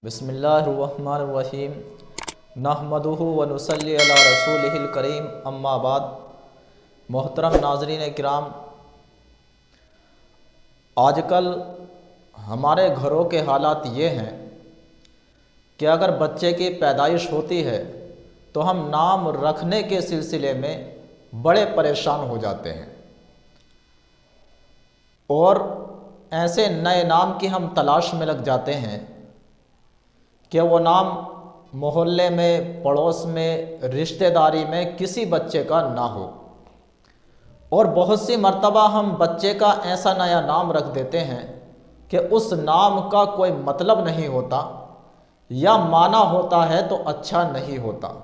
बिस्मिल्लाहिर्रहमानिर्रहीम नहमदुहु व नुसल्ली अला रसूलिहिल करीम अम्मा बाद। मोहतरम नाज़रीन किराम, आजकल हमारे घरों के हालात ये हैं कि अगर बच्चे की पैदाइश होती है तो हम नाम रखने के सिलसिले में बड़े परेशान हो जाते हैं और ऐसे नए नाम की हम तलाश में लग जाते हैं कि वो नाम मोहल्ले में, पड़ोस में, रिश्तेदारी में किसी बच्चे का ना हो। और बहुत सी मर्तबा हम बच्चे का ऐसा नया नाम रख देते हैं कि उस नाम का कोई मतलब नहीं होता या माना होता है तो अच्छा नहीं होता।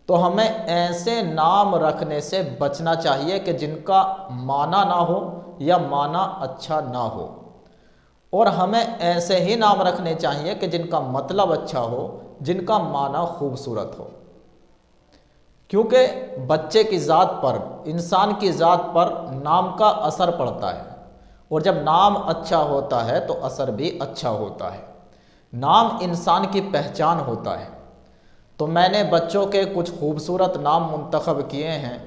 तो हमें ऐसे नाम रखने से बचना चाहिए कि जिनका माना ना हो या माना अच्छा ना हो, और हमें ऐसे ही नाम रखने चाहिए कि जिनका मतलब अच्छा हो, जिनका माना खूबसूरत हो। क्योंकि बच्चे की ज़ात पर, इंसान की ज़ात पर नाम का असर पड़ता है, और जब नाम अच्छा होता है तो असर भी अच्छा होता है। नाम इंसान की पहचान होता है। तो मैंने बच्चों के कुछ खूबसूरत नाम मुंतखब किए हैं।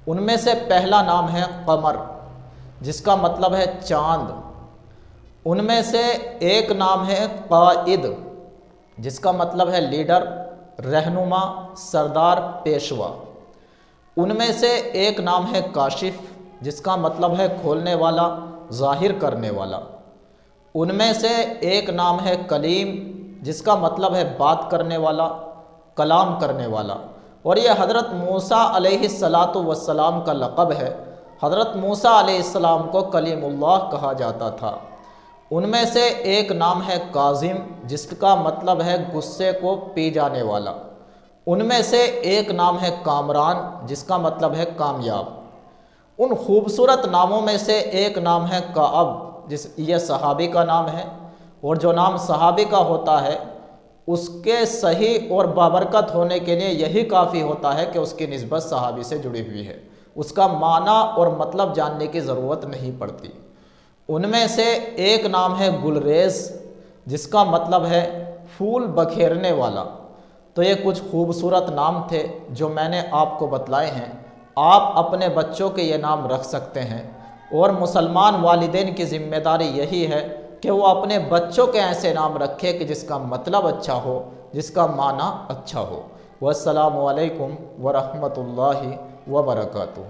उनमें से पहला नाम है कमर, जिसका मतलब है चाँद। उनमें से एक नाम है कायद, जिसका मतलब है लीडर, रहनुमा, सरदार, पेशवा। उनमें से एक नाम है काशिफ, जिसका मतलब है खोलने वाला, जाहिर करने वाला। उनमें से एक नाम है कलीम, जिसका मतलब है बात करने वाला, कलाम करने वाला। और यह हज़रत मूसा अलैहिस्सलातु वस्सलाम का लक़ब है। हज़रत मूसा अलैहिस्सलाम को कलीमुल्लाह कहा जाता था। उनमें से एक नाम है काज़िम, जिसका मतलब है गुस्से को पी जाने वाला। उनमें से एक नाम है कामरान, जिसका मतलब है कामयाब। उन खूबसूरत नामों में से एक नाम है काअब, यह सहाबी का नाम है। और जो नाम सहाबी का होता है उसके सही और बाबरकत होने के लिए यही काफ़ी होता है कि उसकी निस्बत सहाबी से जुड़ी हुई है, उसका माना और मतलब जानने की ज़रूरत नहीं पड़ती। उनमें से एक नाम है गुलरेज, जिसका मतलब है फूल बखेरने वाला। तो ये कुछ खूबसूरत नाम थे जो मैंने आपको बतलाए हैं। आप अपने बच्चों के ये नाम रख सकते हैं, और मुसलमान वालिदैन की ज़िम्मेदारी यही है कि वो अपने बच्चों के ऐसे नाम रखें कि जिसका मतलब अच्छा हो, जिसका माना अच्छा हो। वस्सलामु अलैकुम व रहमतुल्लाहि व बरकातुहू।